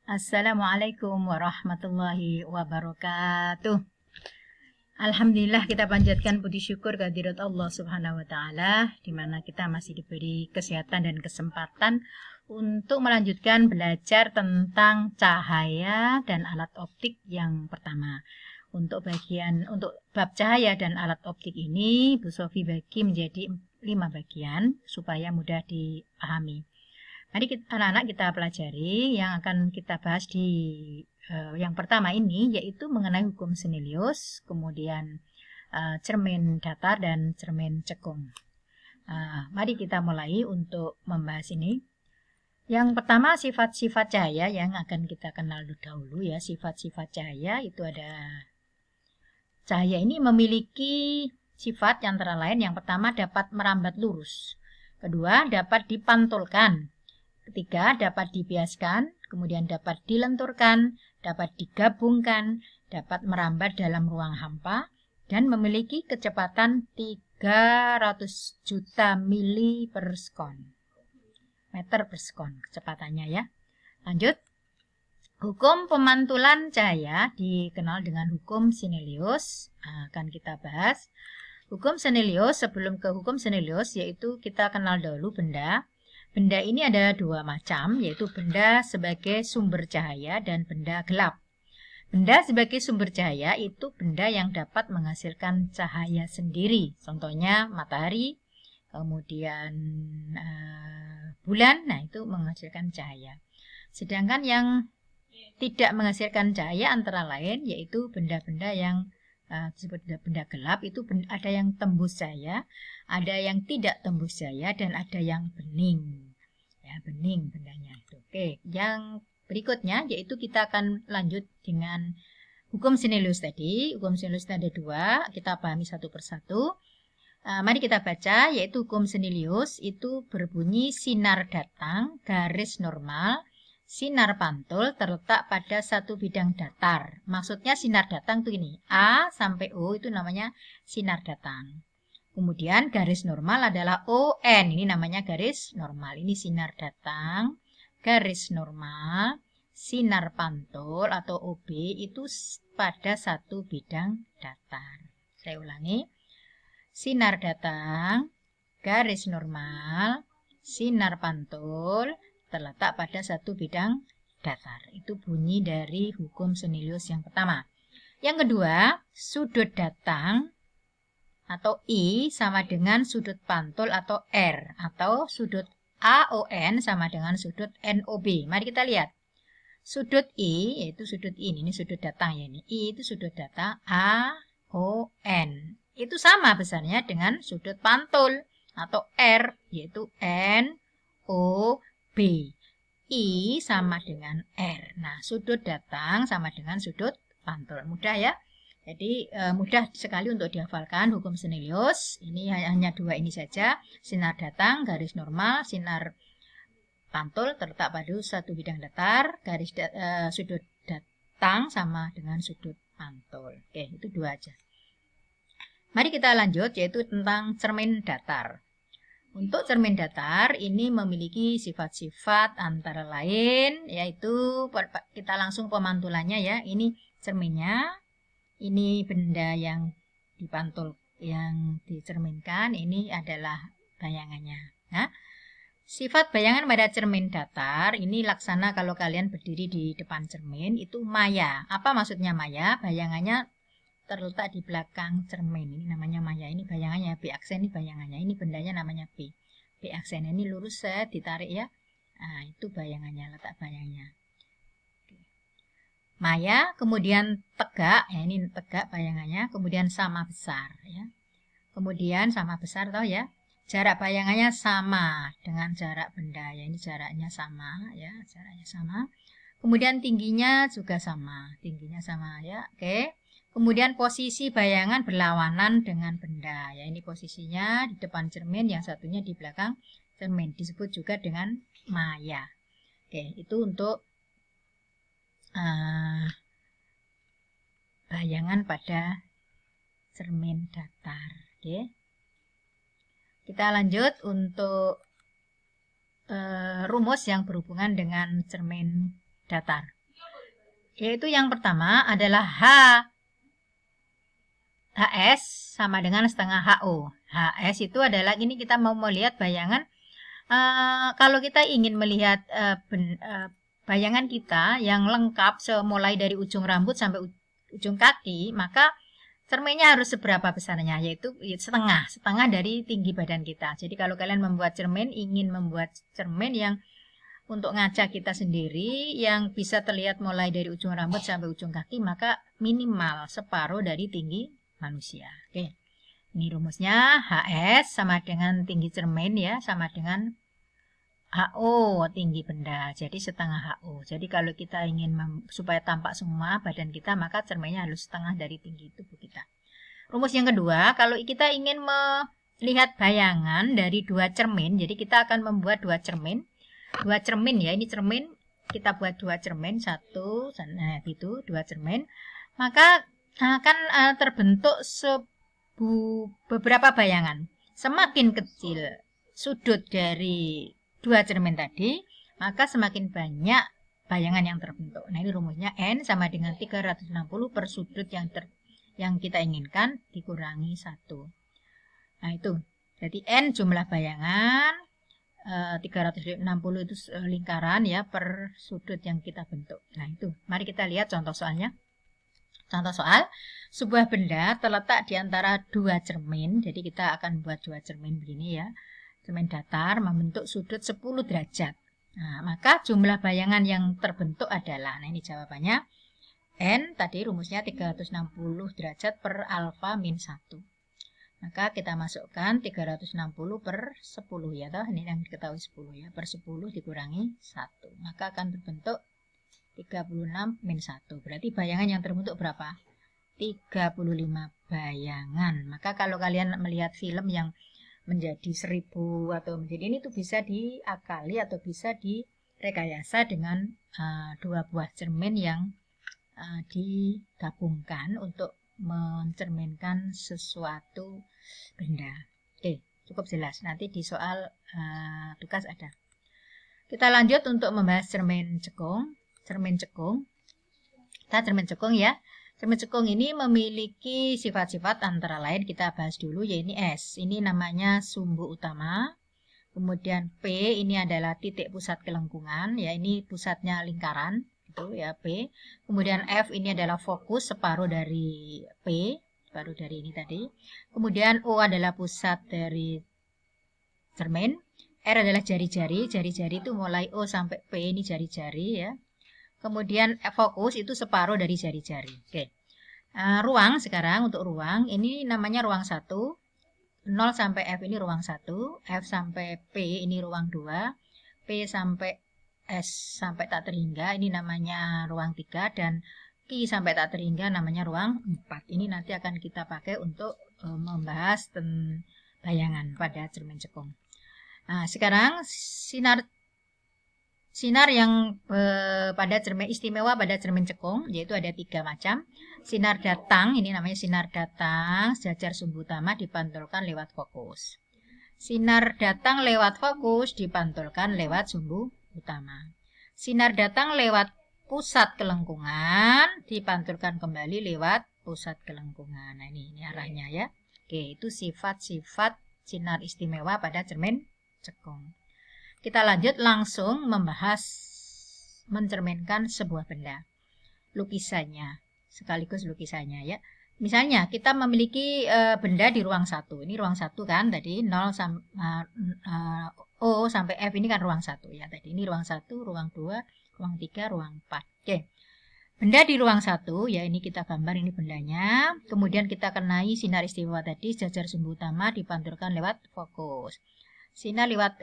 Assalamualaikum warahmatullahi wabarakatuh. Alhamdulillah, kita panjatkan puji syukur kehadirat Allah Subhanahu wa taala di mana kita masih diberi kesehatan dan kesempatan untuk melanjutkan belajar tentang cahaya dan alat optik yang pertama. Untuk bab cahaya dan alat optik ini Bu Sofi bagi menjadi 5 bagian supaya mudah dipahami. Mari anak-anak kita pelajari yang akan kita bahas di yang pertama ini, yaitu mengenai hukum Snellius, kemudian cermin datar dan cermin cekung. Mari kita mulai untuk membahas ini. Yang pertama, sifat-sifat cahaya yang akan kita kenal dahulu ya. Sifat-sifat cahaya itu ada, cahaya ini memiliki sifat yang antara lain, yang pertama dapat merambat lurus, kedua dapat dipantulkan, ketiga dapat dibiaskan, kemudian dapat dilenturkan, dapat digabungkan, dapat merambat dalam ruang hampa, dan memiliki kecepatan 300 juta mili per sekon. Meter per sekon kecepatannya ya. Lanjut. Hukum pemantulan cahaya dikenal dengan hukum Snellius. Akan kita bahas. Hukum Snellius, sebelum ke hukum Snellius, yaitu kita kenal dahulu benda. Benda ini ada dua macam, yaitu benda sebagai sumber cahaya dan benda gelap. Benda sebagai sumber cahaya itu benda yang dapat menghasilkan cahaya sendiri. Contohnya matahari, kemudian bulan, nah itu menghasilkan cahaya. Sedangkan yang tidak menghasilkan cahaya antara lain yaitu benda-benda yang disebut benda gelap, itu ada yang tembus cahaya, ada yang tidak tembus cahaya, dan ada yang bening. Ya, bening bendanya itu. Oke, yang berikutnya yaitu kita akan lanjut dengan hukum Snellius tadi. Hukum Snellius ada dua, kita pahami satu persatu. Mari kita baca, yaitu hukum Snellius itu berbunyi sinar datang garis normal sinar pantul terletak pada satu bidang datar. Maksudnya sinar datang itu ini, A sampai O itu namanya sinar datang. Kemudian garis normal adalah ON, ini namanya garis normal. Ini sinar datang, garis normal, sinar pantul atau OB itu pada satu bidang datar. Saya ulangi. Sinar datang, garis normal, sinar pantul terletak pada satu bidang datar. Itu bunyi dari hukum Snellius yang pertama. Yang kedua, sudut datang atau I sama dengan sudut pantul atau R, atau sudut AON sama dengan sudut NOB. Mari kita lihat. Sudut I, yaitu sudut ini sudut datang ya ini. I itu sudut datang, AON. Itu sama besarnya dengan sudut pantul atau R, yaitu NOB. I sama dengan R. Nah, sudut datang sama dengan sudut pantul. Mudah ya. Jadi mudah sekali untuk dihafalkan hukum Snellius. Ini hanya dua ini saja. Sinar datang, garis normal, sinar pantul terletak pada satu bidang datar. Sudut datang sama dengan sudut pantul. Oke, itu dua aja. Mari kita lanjut, yaitu tentang cermin datar. Untuk cermin datar ini memiliki sifat-sifat antara lain, yaitu kita langsung pemantulannya ya. Ini cerminnya, ini benda yang dipantul, yang dicerminkan, ini adalah bayangannya. Nah, sifat bayangan pada cermin datar ini laksana kalau kalian berdiri di depan cermin itu maya. Apa maksudnya maya? Bayangannya terletak di belakang cermin. Ini namanya maya. Ini bayangannya, B aksen ini bayangannya. Ini bendanya namanya B. B aksen ini lurus saya ditarik ya. Nah, itu bayangannya, letak bayangnya. Maya, kemudian tegak, ya ini tegak bayangannya, kemudian sama besar ya. Kemudian sama besar toh ya. Jarak bayangannya sama dengan jarak benda ya. Ini jaraknya sama ya, jaraknya sama. Kemudian tingginya juga sama, tingginya sama ya. Oke. Kemudian posisi bayangan berlawanan dengan benda. Ya, ini posisinya di depan cermin, yang satunya di belakang cermin. Disebut juga dengan maya. Oke, itu untuk bayangan pada cermin datar. Oke. Kita lanjut untuk rumus yang berhubungan dengan cermin datar. Yaitu yang pertama adalah HS sama dengan setengah HO. HS itu adalah, ini kita mau melihat bayangan. Kalau kita ingin melihat bayangan kita yang lengkap mulai dari ujung rambut sampai ujung kaki, maka cerminnya harus seberapa besarnya, yaitu setengah dari tinggi badan kita. Jadi kalau kalian ingin membuat cermin yang untuk ngaca kita sendiri, yang bisa terlihat mulai dari ujung rambut sampai ujung kaki, maka minimal separuh dari tinggi manusia. Oke. Ini rumusnya, HS sama dengan tinggi cermin ya, sama dengan HO, tinggi benda. Jadi setengah HO. Jadi kalau kita ingin supaya tampak semua badan kita, maka cerminnya harus setengah dari tinggi tubuh kita. Rumus yang kedua, kalau kita ingin melihat bayangan dari dua cermin, jadi kita akan membuat dua cermin ya, ini cermin, kita buat dua cermin, satu, nah gitu, dua cermin, maka akan terbentuk beberapa bayangan. Semakin kecil sudut dari dua cermin tadi, maka semakin banyak bayangan yang terbentuk. Nah, ini rumusnya N sama dengan 360 per sudut yang kita inginkan dikurangi 1. Nah, itu. Jadi N jumlah bayangan, 360 itu lingkaran ya per sudut yang kita bentuk. Nah, itu. Mari kita lihat contoh soalnya. Contoh soal, sebuah benda terletak di antara dua cermin. Jadi kita akan buat dua cermin begini ya. Cermin datar membentuk sudut 10 derajat. Nah, maka jumlah bayangan yang terbentuk adalah, nah ini jawabannya, N tadi rumusnya 360 derajat per alfa min 1. Maka kita masukkan 360 per 10 ya toh, ini yang diketahui 10 ya, per 10 dikurangi 1. Maka akan terbentuk 36 min 1. Berarti bayangan yang terbentuk berapa? 35 bayangan. Maka kalau kalian melihat film yang menjadi 1000 atau menjadi ini tuh bisa diakali atau bisa direkayasa dengan dua buah cermin yang digabungkan untuk mencerminkan sesuatu benda. Oke, cukup jelas. Nanti di soal tugas ada. Kita lanjut untuk membahas cermin cekung. Cermin cekung. Kita cermin cekung ya. Cermin cekung ini memiliki sifat-sifat antara lain kita bahas dulu, yaitu S. Ini namanya sumbu utama. Kemudian P ini adalah titik pusat kelengkungan, ya ini pusatnya lingkaran, gitu ya P. Kemudian F ini adalah fokus separuh dari P, separuh dari ini tadi. Kemudian O adalah pusat dari cermin. R adalah jari-jari, jari-jari itu mulai O sampai P ini jari-jari ya. Kemudian fokus itu separuh dari jari-jari. Oke. Ruang sekarang, untuk ruang ini namanya ruang 1. 0 sampai F ini ruang 1, F sampai P ini ruang 2, P sampai S sampai tak terhingga ini namanya ruang 3, dan Q sampai tak terhingga namanya ruang 4. Ini nanti akan kita pakai untuk membahas bayangan pada cermin cekung. Nah, sekarang sinar yang pada cermin istimewa pada cermin cekung, yaitu ada 3 macam. Sinar datang, ini namanya sinar datang, sejajar sumbu utama dipantulkan lewat fokus. Sinar datang lewat fokus dipantulkan lewat sumbu utama. Sinar datang lewat pusat kelengkungan dipantulkan kembali lewat pusat kelengkungan. Nah, ini arahnya ya. Oke, itu sifat-sifat sinar istimewa pada cermin cekung. Kita lanjut langsung membahas mencerminkan sebuah benda. Lukisannya, sekaligus lukisannya ya. Misalnya kita memiliki benda di ruang 1. Ini ruang 1 kan tadi 0 O sampai F ini kan ruang 1 ya. Tadi ini ruang 1, ruang 2, ruang 3, ruang 4. Oke. Benda di ruang 1 ya, ini kita gambar ini bendanya. Kemudian kita kenai sinar istimewa tadi, sejajar sumbu utama dipantulkan lewat fokus. Sinar lewat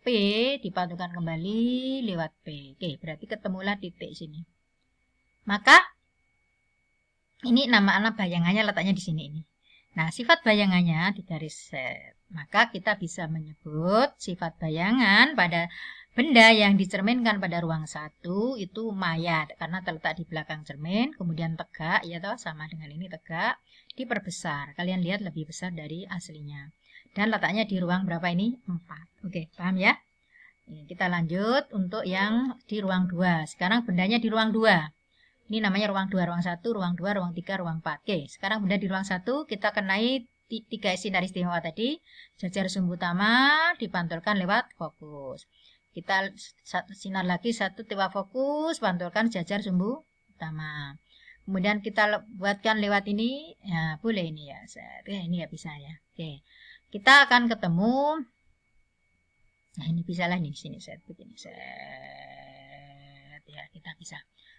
P dipantulkan kembali lewat P. Oke, berarti ketemulah titik sini. Maka ini nama bayangannya letaknya di sini ini. Nah, sifat bayangannya di garis set. Maka kita bisa menyebut sifat bayangan pada benda yang dicerminkan pada ruang 1 itu maya karena terletak di belakang cermin, kemudian tegak ya toh, sama dengan ini tegak, diperbesar. Kalian lihat lebih besar dari aslinya. Dan letaknya di ruang berapa ini? 4. Oke, paham ya? Kita lanjut untuk yang di ruang 2. Sekarang bendanya di ruang 2. Ini namanya ruang 2, ruang 1, ruang 2, ruang 3, ruang 4. Oke, sekarang benda di ruang 1 kita kenai 3 sinar istimewa tadi. Jajar sumbu utama dipantulkan lewat fokus. Kita sinar lagi 1 tiba fokus, pantulkan jajar sumbu utama. Kemudian kita buatkan lewat ini, ya boleh ini ya. Ini ya bisa ya. Oke, kita akan ketemu. Nah ini bisa lah nih di sini set begini set ya kita bisa.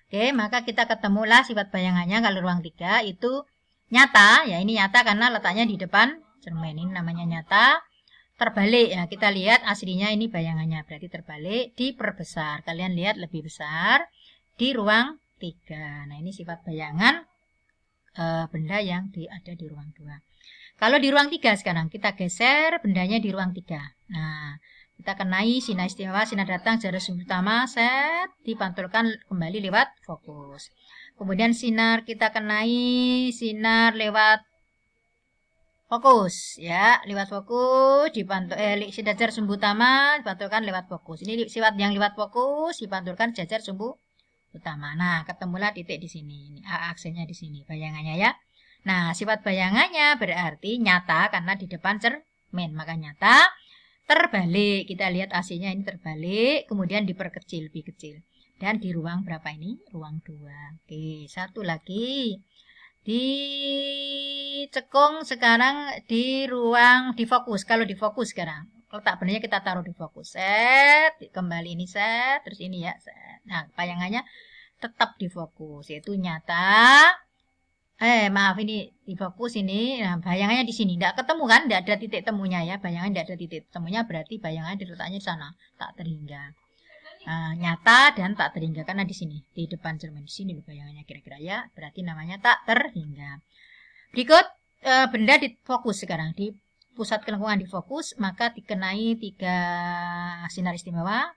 Oke, maka kita ketemulah sifat bayangannya kalau ruang 3 itu nyata ya, ini nyata karena letaknya di depan cermin. Ini namanya nyata. Terbalik ya, kita lihat aslinya ini bayangannya berarti terbalik, diperbesar. Kalian lihat lebih besar di ruang 3. Nah, ini sifat bayangan benda yang ada di ruang 2. Kalau di ruang 3 sekarang kita geser bendanya di ruang 3. Nah, kita kenai sinar istimewa, sinar datang, jarak sumbu utama, set, dipantulkan kembali lewat fokus. Kemudian sinar kita kenai sinar lewat fokus, ya, lewat fokus, sinar jajar sumbu utama, dipantulkan lewat fokus. Ini sifat yang lewat fokus, dipantulkan jajar sumbu utama. Nah, ketemulah titik di sini. Ini aksennya di sini, bayangannya ya. Nah, sifat bayangannya berarti nyata karena di depan cermin, maka nyata. Terbalik, kita lihat AC-nya ini terbalik, kemudian diperkecil, lebih kecil. Dan di ruang berapa ini? Ruang 2. Oke, satu lagi. Dicekung sekarang di ruang di fokus. Kalau di fokus sekarang, letak benarnya kita taruh di fokus. Set, kembali ini set, terus ini ya set. Nah, bayangannya tetap di fokus, yaitu nyata. Maaf ini di fokus ini. Nah, bayangannya di sini. Tidak ketemu kan? Tidak ada titik temunya ya. Bayangan tidak ada titik temunya berarti bayangan diletaknya di sana. Tak terhingga. Nyata dan tak terhingga karena di sini. Di depan cermin di sini loh bayangannya kira-kira ya. Berarti namanya tak terhingga. Berikut benda di fokus sekarang. Di pusat kelengkungan di fokus. Maka dikenai 3 sinar istimewa.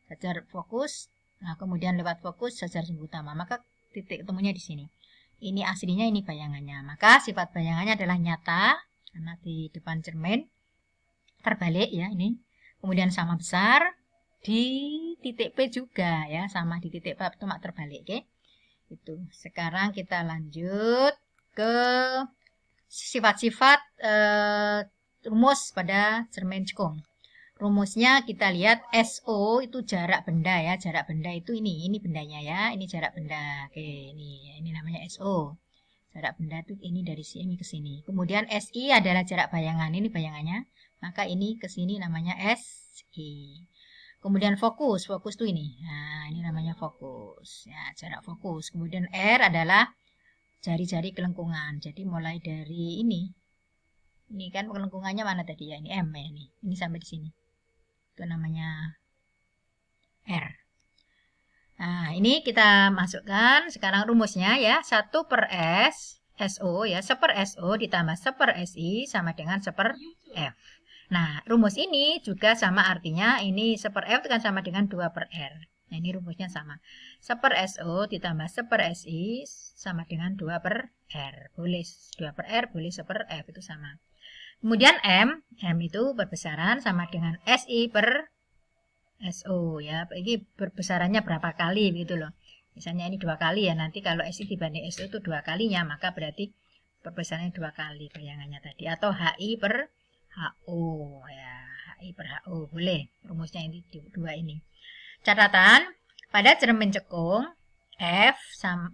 Jajar fokus. Nah, kemudian lewat fokus jajar sumbu utama. Maka titik temunya di sini. Ini aslinya, ini bayangannya. Maka sifat bayangannya adalah nyata karena di depan cermin. Terbalik ya ini. Kemudian sama besar di titik P juga ya, sama di titik P cuma terbalik, oke. Itu. Sekarang kita lanjut ke sifat-sifat rumus pada cermin cekung. Rumusnya kita lihat SO itu jarak benda ya. Jarak benda itu ini bendanya ya. Ini jarak benda. Oke, ini namanya SO. Jarak benda itu ini dari sini ke sini. Kemudian SI adalah jarak bayangan. Ini bayangannya. Maka ini ke sini namanya SI. Kemudian fokus. Fokus itu ini. Nah, ini namanya fokus. Ya, jarak fokus. Kemudian R adalah jari-jari kelengkungan. Jadi mulai dari ini. Ini kan kelengkungannya mana tadi ya? Ini M ya ini. Ini sampai di sini. Itu namanya R. Nah, ini kita masukkan sekarang rumusnya ya. 1 per S, SO ya, 1 per SO ditambah 1 per SI sama dengan 1 per F. Nah, rumus ini juga sama artinya, ini 1 per F itu kan sama dengan 2 per R. Nah, ini rumusnya sama. 1 per SO ditambah 1 per SI sama dengan 2 per R. Boleh 2 per R, boleh 1 per F, itu sama. Kemudian M itu berbesaran sama dengan SI per SO ya. Ini berbesarannya berapa kali gitu loh. Misalnya ini 2 kali ya. Nanti kalau SI dibanding SO itu 2 kalinya, maka berarti perbesarannya 2 kali bayangannya tadi. Atau HI per HO ya. HI per HO boleh. Rumusnya ini 2 ini. Catatan, pada cermin cekung F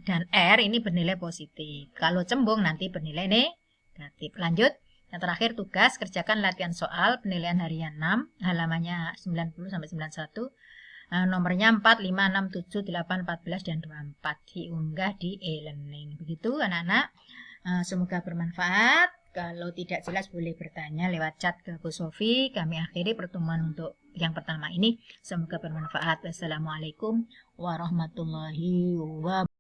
dan R ini bernilai positif. Kalau cembung nanti bernilai negatif. Lanjut. Yang terakhir tugas, kerjakan latihan soal penilaian harian 6, halamannya 90-91, nomornya 4, 5, 6, 7, 8, 14, dan 24. Diunggah di e-learning. Begitu anak-anak, semoga bermanfaat. Kalau tidak jelas boleh bertanya lewat chat ke Bu Sofi. Kami akhiri pertemuan untuk yang pertama ini. Semoga bermanfaat. Wassalamualaikum warahmatullahi wabarakatuh.